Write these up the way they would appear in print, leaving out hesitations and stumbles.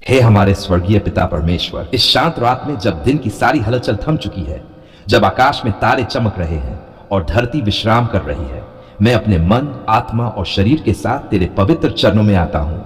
हे हमारे स्वर्गीय पिता परमेश्वर, इस शांत रात में जब दिन की सारी हलचल थम चुकी है, जब आकाश में तारे चमक रहे हैं और धरती विश्राम कर रही है, मैं अपने मन, आत्मा और शरीर के साथ तेरे पवित्र चरणों में आता हूं।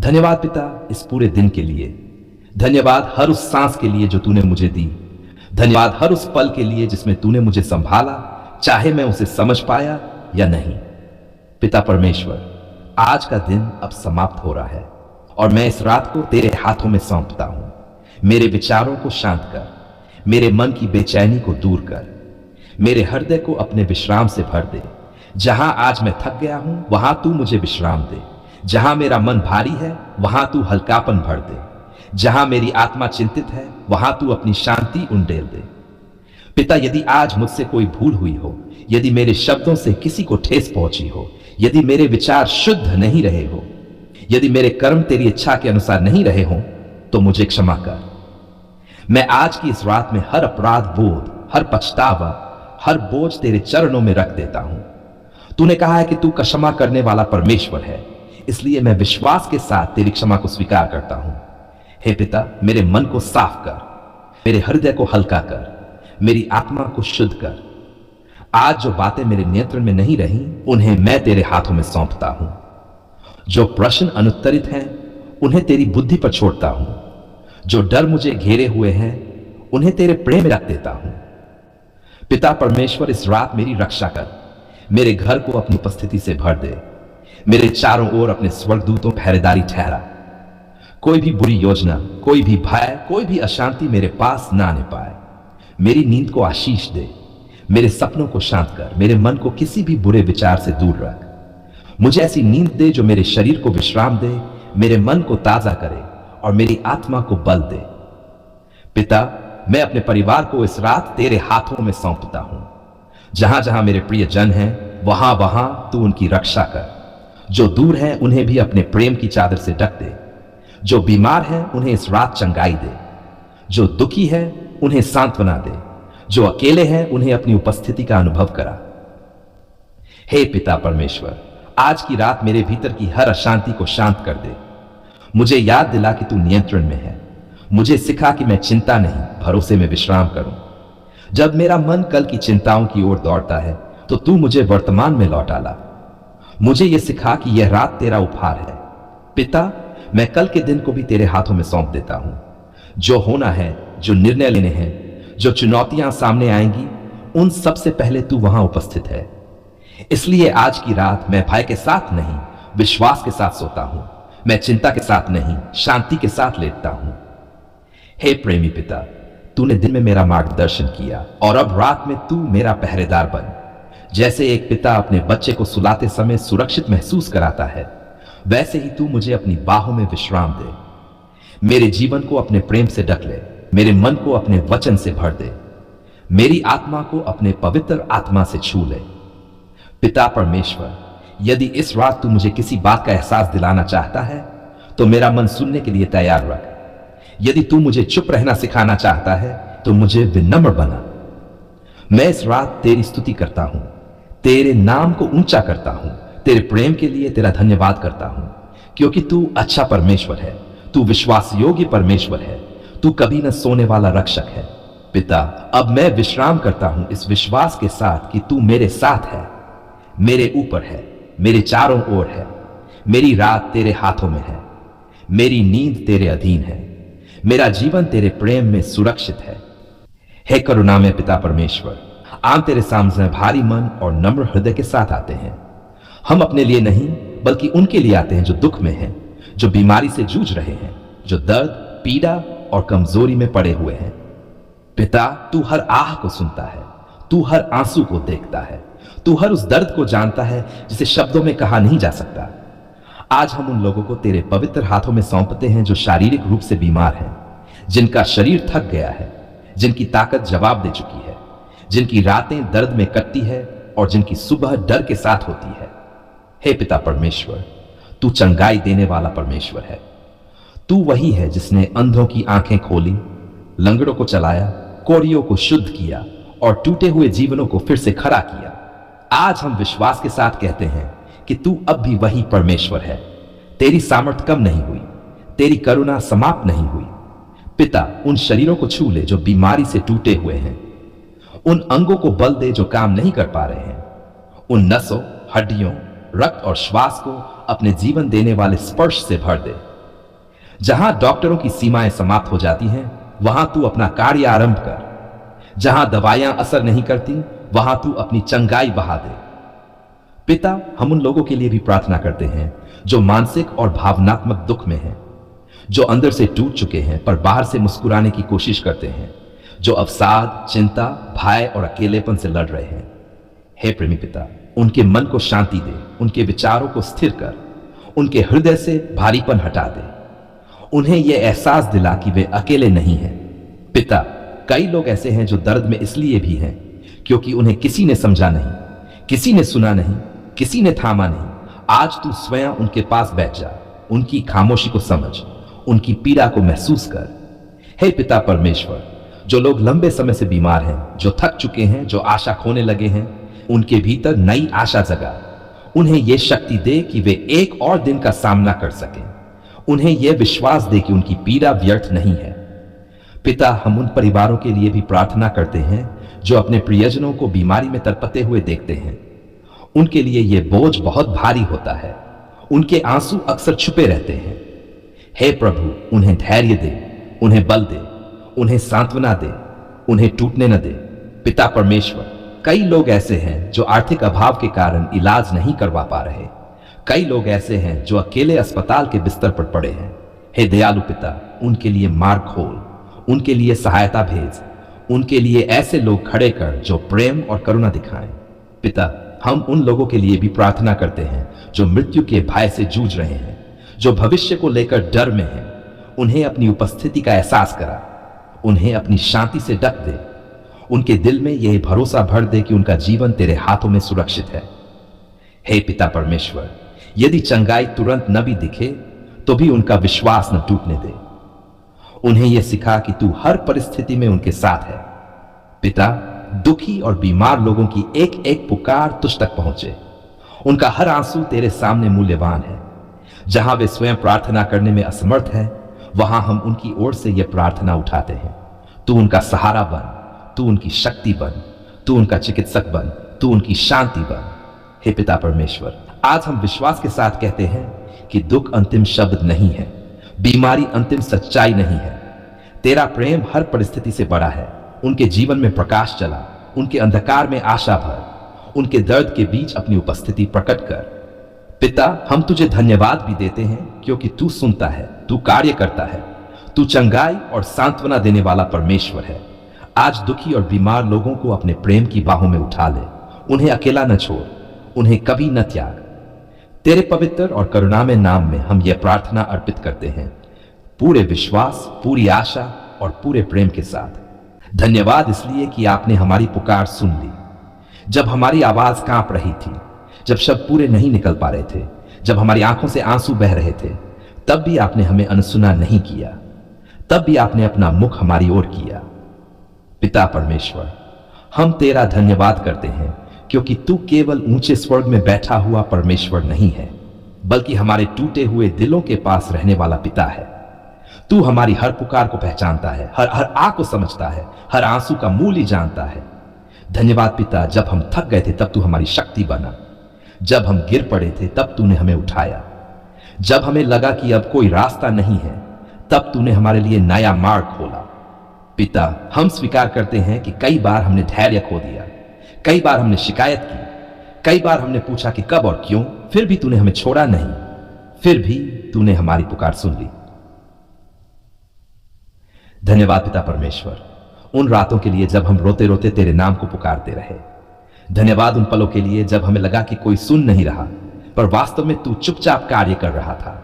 धन्यवाद पिता इस पूरे दिन के लिए। धन्यवाद हर उस सांस के लिए जो तूने मुझे दी। धन्यवाद हर उस पल के लिए जिसमें तूने मुझे संभाला, चाहे मैं उसे समझ पाया या नहीं। पिता परमेश्वर, आज का दिन अब समाप्त हो रहा है और मैं इस रात को तेरे हाथों में सौंपता हूं। मेरे विचारों को शांत कर, मेरे मन की बेचैनी को दूर कर, मेरे हृदय को अपने विश्राम से भर दे। जहां आज मैं थक गया हूं, वहां तू मुझे विश्राम दे। जहां मेरा मन भारी है, वहां तू हल्कापन भर दे। जहां मेरी आत्मा चिंतित है, वहां तू अपनी शांति उंडेल दे। पिता, यदि आज मुझसे कोई भूल हुई हो, यदि मेरे शब्दों से किसी को ठेस पहुंची हो, यदि मेरे विचार शुद्ध नहीं रहे हो, यदि मेरे कर्म तेरी इच्छा के अनुसार नहीं रहे हों, तो मुझे क्षमा कर। मैं आज की इस रात में हर अपराध बोध, हर पछतावा, हर बोझ तेरे चरणों में रख देता हूं। तूने कहा है कि तू क्षमा करने वाला परमेश्वर है, इसलिए मैं विश्वास के साथ तेरी क्षमा को स्वीकार करता हूं। हे पिता, मेरे मन को साफ कर, मेरे हृदय को हल्का कर, मेरी आत्मा को शुद्ध कर। आज जो बातें मेरे नियंत्रण में नहीं रही, उन्हें मैं तेरे हाथों में सौंपता हूं। जो प्रश्न अनुत्तरित हैं, उन्हें तेरी बुद्धि पर छोड़ता हूं। जो डर मुझे घेरे हुए हैं, उन्हें तेरे प्रेम में रख देता हूं। पिता परमेश्वर, इस रात मेरी रक्षा कर। मेरे घर को अपनी उपस्थिति से भर दे। मेरे चारों ओर अपने स्वर्गदूतों पहरेदारी ठहरा। कोई भी बुरी योजना, कोई भी भय, कोई भी अशांति मेरे पास ना आने पाए। मेरी नींद को आशीष दे। मेरे सपनों को शांत कर। मेरे मन को किसी भी बुरे विचार से दूर रख। मुझे ऐसी नींद दे जो मेरे शरीर को विश्राम दे, मेरे मन को ताजा करे और मेरी आत्मा को बल दे। पिता, मैं अपने परिवार को इस रात तेरे हाथों में सौंपता हूं। जहां जहां मेरे प्रिय जन हैं, वहां वहां तू उनकी रक्षा कर। जो दूर हैं, उन्हें भी अपने प्रेम की चादर से ढक दे। जो बीमार हैं, उन्हें इस रात चंगाई दे। जो दुखी है, उन्हें सांत्वना दे। जो अकेले हैं, उन्हें अपनी उपस्थिति का अनुभव करा। हे पिता परमेश्वर, आज की रात मेरे भीतर की हर अशांति को शांत कर दे। मुझे याद दिला कि तू नियंत्रण में है। मुझे सिखा कि मैं चिंता नहीं, भरोसे में विश्राम करूं। जब मेरा मन कल की चिंताओं की ओर दौड़ता है, तो तू मुझे वर्तमान में लौटा ला। मुझे यह सिखा कि यह रात तेरा उपहार है। पिता, मैं कल के दिन को भी तेरे हाथों में सौंप देता हूं। जो होना है, जो निर्णय लेने हैं, जो चुनौतियां सामने आएंगी, उन सब से पहले तू वहां उपस्थित है। इसलिए आज की रात मैं भय के साथ नहीं, विश्वास के साथ सोता हूं। मैं चिंता के साथ नहीं, शांति के साथ लेटता हूं। हे प्रेमी पिता, तूने दिन में मेरा मार्गदर्शन किया और अब रात में तू मेरा पहरेदार बन। जैसे एक पिता अपने बच्चे को सुलाते समय सुरक्षित महसूस कराता है, वैसे ही तू मुझे अपनी बाहों में विश्राम दे। मेरे जीवन को अपने प्रेम से ढक ले। मेरे मन को अपने वचन से भर दे। मेरी आत्मा को अपने पवित्र आत्मा से छू ले। पिता परमेश्वर, यदि इस रात तू मुझे किसी बात का एहसास दिलाना चाहता है, तो मेरा मन सुनने के लिए तैयार रख। यदि तू मुझे चुप रहना सिखाना चाहता है, तो मुझे विनम्र बना। मैं इस रात तेरी स्तुति करता हूं, तेरे नाम को ऊंचा करता हूं, तेरे प्रेम के लिए तेरा धन्यवाद करता हूं, क्योंकि तू अच्छा परमेश्वर है। तू विश्वास योग्य परमेश्वर है। तू कभी न सोने वाला रक्षक है। पिता, अब मैं विश्राम करता हूं इस विश्वास के साथ कि तू मेरे साथ है, मेरे ऊपर है, मेरे चारों ओर है। मेरी रात तेरे हाथों में है। मेरी नींद तेरे अधीन है। मेरा जीवन तेरे प्रेम में सुरक्षित है। हे करुणामय पिता परमेश्वर, हम तेरे सामने भारी मन और नम्र हृदय के साथ आते हैं। हम अपने लिए नहीं, बल्कि उनके लिए आते हैं जो दुख में हैं, जो बीमारी से जूझ रहे हैं, जो दर्द, पीड़ा और कमजोरी में पड़े हुए हैं। पिता, तू हर आह को सुनता है। तू हर आंसू को देखता है। तू हर उस दर्द को जानता है जिसे शब्दों में कहा नहीं जा सकता। आज हम उन लोगों को तेरे पवित्र हाथों में सौंपते हैं जो शारीरिक रूप से बीमार हैं, जिनका शरीर थक गया है, जिनकी ताकत जवाब दे चुकी है, जिनकी रातें दर्द में कटती है और जिनकी सुबह डर के साथ होती है। हे पिता परमेश्वर, तू चंगाई देने वाला परमेश्वर है। तू वही है जिसने अंधों की आंखें खोली, लंगड़ों को चलाया, कोढ़ियों को शुद्ध किया और टूटे हुए जीवनों को फिर से खड़ा किया। आज हम विश्वास के साथ कहते हैं कि तू अब भी वही परमेश्वर है। तेरी सामर्थ कम नहीं हुई, तेरी करुणा समाप्त नहीं हुई। पिता, उन शरीरों को छू ले जो बीमारी से टूटे हुए हैं, उन अंगों को बल दे जो काम नहीं कर पा रहे हैं, उन नसों, हड्डियों, रक्त और श्वास को अपने जीवन देने वाले स्पर्श से भर दे। जहां डॉक्टरों की सीमाएं समाप्त हो जाती हैं, वहां तू अपना कार्य आरंभ कर। जहां दवाइयां असर नहीं करती, वहां तू अपनी चंगाई बहा दे। पिता, हम उन लोगों के लिए भी प्रार्थना करते हैं जो मानसिक और भावनात्मक दुख में हैं, जो अंदर से टूट चुके हैं पर बाहर से मुस्कुराने की कोशिश करते हैं, जो अवसाद, चिंता, भय और अकेलेपन से लड़ रहे हैं। हे प्रेमी पिता, उनके मन को शांति दे, उनके विचारों को स्थिर कर, उनके हृदय से भारीपन हटा दे। उन्हें यह एहसास दिला कि वे अकेले नहीं हैं। पिता, कई लोग ऐसे हैं जो दर्द में इसलिए भी हैं क्योंकि उन्हें किसी ने समझा नहीं, किसी ने सुना नहीं, किसी ने थामा नहीं। आज तू स्वयं उनके पास बैठ जा, उनकी खामोशी को समझ, उनकी पीड़ा को महसूस कर। हे पिता परमेश्वर, जो लोग लंबे समय से बीमार हैं, जो थक चुके हैं, जो आशा खोने लगे हैं, उनके भीतर नई आशा जगा। उन्हें यह शक्ति दे कि वे एक और दिन का सामना कर सकें। उन्हें यह विश्वास दे कि उनकी पीड़ा व्यर्थ नहीं है। पिता, हम उन परिवारों के लिए भी प्रार्थना करते हैं जो अपने प्रियजनों को बीमारी में तड़पते हुए देखते हैं। उनके लिए यह बोझ बहुत भारी होता है, उनके आंसू अक्सर छुपे रहते हैं। हे प्रभु, उन्हें धैर्य दे, उन्हें बल दे, उन्हें सांत्वना दे, उन्हें टूटने न दे। पिता परमेश्वर, कई लोग ऐसे हैं जो आर्थिक अभाव के कारण इलाज नहीं करवा पा रहे। कई लोग ऐसे हैं जो अकेले अस्पताल के बिस्तर पर पड़े हैं। हे दयालु पिता, उनके लिए मार्ग खोल, उनके लिए सहायता भेज, उनके लिए ऐसे लोग खड़े कर जो प्रेम और करुणा दिखाएं। पिता, हम उन लोगों के लिए भी प्रार्थना करते हैं जो मृत्यु के भय से जूझ रहे हैं, जो भविष्य को लेकर डर में हैं। उन्हें अपनी उपस्थिति का एहसास करा, उन्हें अपनी शांति से ढक दे, उनके दिल में यह भरोसा भर दे कि उनका जीवन तेरे हाथों में सुरक्षित है। हे पिता परमेश्वर, यदि चंगाई तुरंत न भी दिखे तो भी उनका विश्वास न टूटने दे। उन्हें यह सिखा कि तू हर परिस्थिति में उनके साथ है। पिता, दुखी और बीमार लोगों की एक एक पुकार तुझ तक पहुंचे। उनका हर आंसू तेरे सामने मूल्यवान है। जहां वे स्वयं प्रार्थना करने में असमर्थ है, वहां हम उनकी ओर से यह प्रार्थना उठाते हैं। तू उनका सहारा बन, तू उनकी शक्ति बन, तू उनका चिकित्सक बन, तू उनकी शांति बन। हे पिता परमेश्वर, आज हम विश्वास के साथ कहते हैं कि दुख अंतिम शब्द नहीं है, बीमारी अंतिम सच्चाई नहीं है। तेरा प्रेम हर परिस्थिति से बड़ा है। उनके जीवन में प्रकाश चला, उनके अंधकार में आशा भर, उनके दर्द के बीच अपनी उपस्थिति प्रकट कर। पिता, हम तुझे धन्यवाद भी देते हैं क्योंकि तू सुनता है, तू कार्य करता है, तू चंगाई और सांत्वना देने वाला परमेश्वर है। आज दुखी और बीमार लोगों को अपने प्रेम की बाहों में उठा ले, उन्हें अकेला न छोड़, उन्हें कभी न त्याग। तेरे पवित्र और करुणामय नाम में हम यह प्रार्थना अर्पित करते हैं, पूरे विश्वास, पूरी आशा और पूरे प्रेम के साथ। धन्यवाद इसलिए कि आपने हमारी पुकार सुन ली। जब हमारी आवाज कांप रही थी, जब शब्द पूरे नहीं निकल पा रहे थे, जब हमारी आंखों से आंसू बह रहे थे, तब भी आपने हमें अनसुना नहीं किया। तब भी आपने अपना मुख हमारी ओर किया। पिता परमेश्वर, हम तेरा धन्यवाद करते हैं क्योंकि तू केवल ऊंचे स्वर्ग में बैठा हुआ परमेश्वर नहीं है, बल्कि हमारे टूटे हुए दिलों के पास रहने वाला पिता है। तू हमारी हर पुकार को पहचानता है, हर आह को समझता है, हर आंसू का मूल्य जानता है। धन्यवाद पिता, जब हम थक गए थे तब तू हमारी शक्ति बना, जब हम गिर पड़े थे तब तूने हमें उठाया, जब हमें लगा कि अब कोई रास्ता नहीं है तब तूने हमारे लिए नया मार्ग खोला। पिता, हम स्वीकार करते हैं कि कई बार हमने धैर्य खो दिया, कई बार हमने शिकायत की, कई बार हमने पूछा कि कब और क्यों, फिर भी तूने हमें छोड़ा नहीं, फिर भी तूने हमारी पुकार सुन ली। धन्यवाद पिता परमेश्वर, उन रातों के लिए जब हम रोते रोते तेरे नाम को पुकारते रहे। धन्यवाद उन पलों के लिए जब हमें लगा कि कोई सुन नहीं रहा, पर वास्तव में तू चुपचाप कार्य कर रहा था।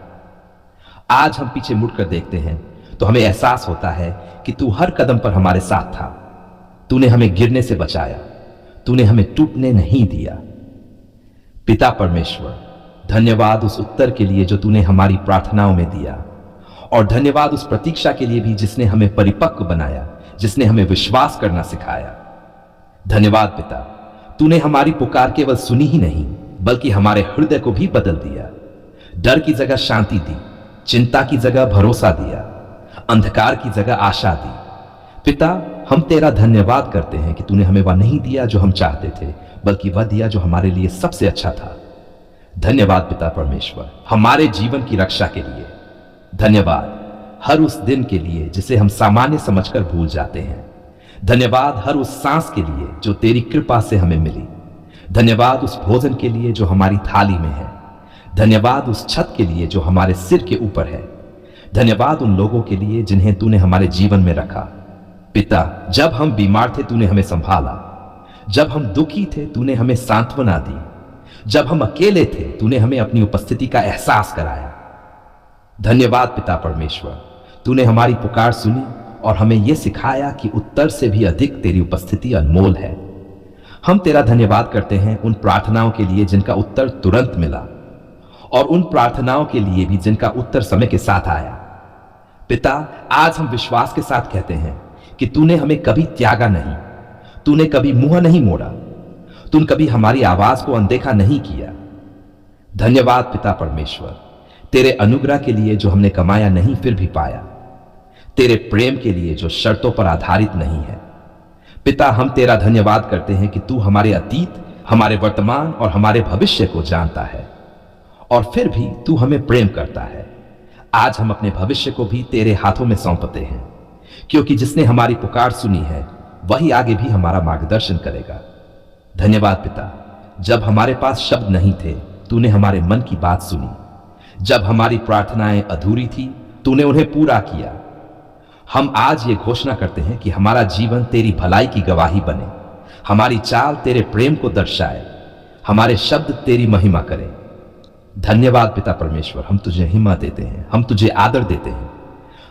आज हम पीछे मुड़कर देखते हैं तो हमें एहसास होता है कि तू हर कदम पर हमारे साथ था। तूने हमें गिरने से बचाया, तूने हमें टूटने नहीं दिया। पिता परमेश्वर, धन्यवाद उस उत्तर के लिए जो तूने हमारी प्रार्थनाओं में दिया, और धन्यवाद उस प्रतीक्षा के लिए भी जिसने हमें परिपक्व बनाया, जिसने हमें विश्वास करना सिखाया। धन्यवाद पिता, तूने हमारी पुकार केवल सुनी ही नहीं बल्कि हमारे हृदय को भी बदल दिया। डर की जगह शांति दी, चिंता की जगह भरोसा दिया, अंधकार की जगह आशा दी। पिता, हम तेरा धन्यवाद करते हैं कि तूने हमें वह नहीं दिया जो हम चाहते थे, बल्कि वह दिया जो हमारे लिए सबसे अच्छा था। धन्यवाद पिता परमेश्वर, हमारे जीवन की रक्षा के लिए। धन्यवाद हर उस दिन के लिए जिसे हम सामान्य समझकर भूल जाते हैं। धन्यवाद हर उस सांस के लिए जो तेरी कृपा से हमें मिली। धन्यवाद उस भोजन के लिए जो हमारी थाली में है। धन्यवाद उस छत के लिए जो हमारे सिर के ऊपर है। धन्यवाद उन लोगों के लिए जिन्हें तूने हमारे जीवन में रखा। पिता, जब हम बीमार थे तूने हमें संभाला, जब हम दुखी थे तूने हमें सांत्वना दी, जब हम अकेले थे तूने हमें अपनी उपस्थिति का एहसास कराया। धन्यवाद पिता परमेश्वर, तूने हमारी पुकार सुनी और हमें यह सिखाया कि उत्तर से भी अधिक तेरी उपस्थिति अनमोल है। हम तेरा धन्यवाद करते हैं उन प्रार्थनाओं के लिए जिनका उत्तर तुरंत मिला, और उन प्रार्थनाओं के लिए भी जिनका उत्तर समय के साथ आया। पिता, आज हम विश्वास के साथ कहते हैं कि तूने हमें कभी त्यागा नहीं, तूने कभी मुंह नहीं मोड़ा, तूने कभी हमारी आवाज को अनदेखा नहीं किया। धन्यवाद पिता परमेश्वर, तेरे अनुग्रह के लिए जो हमने कमाया नहीं फिर भी पाया, तेरे प्रेम के लिए जो शर्तों पर आधारित नहीं है। पिता, हम तेरा धन्यवाद करते हैं कि तू हमारे अतीत, हमारे वर्तमान और हमारे भविष्य को जानता है, और फिर भी तू हमें प्रेम करता है। आज हम अपने भविष्य को भी तेरे हाथों में सौंपते हैं, क्योंकि जिसने हमारी पुकार सुनी है वही आगे भी हमारा मार्गदर्शन करेगा। धन्यवाद पिता, जब हमारे पास शब्द नहीं थे तूने हमारे मन की बात सुनी, जब हमारी प्रार्थनाएं अधूरी थी तूने उन्हें पूरा किया। हम आज ये घोषणा करते हैं कि हमारा जीवन तेरी भलाई की गवाही बने, हमारी चाल तेरे प्रेम को दर्शाए, हमारे शब्द तेरी महिमा करें। धन्यवाद पिता परमेश्वर, हम तुझे हिम्मत देते हैं, हम तुझे आदर देते हैं,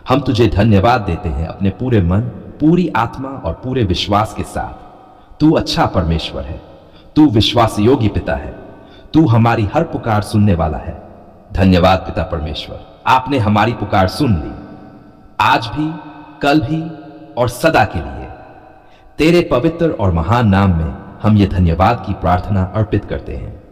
हम तुझे धन्यवाद देते हैं अपने पूरे मन, पूरी आत्मा और पूरे विश्वास के साथ। तू अच्छा परमेश्वर है, तू विश्वास योग्य पिता है, तू हमारी हर पुकार सुनने वाला है। धन्यवाद पिता परमेश्वर, आपने हमारी पुकार सुन ली, आज भी, कल भी और सदा के लिए। तेरे पवित्र और महान नाम में हम ये धन्यवाद की प्रार्थना अर्पित करते हैं।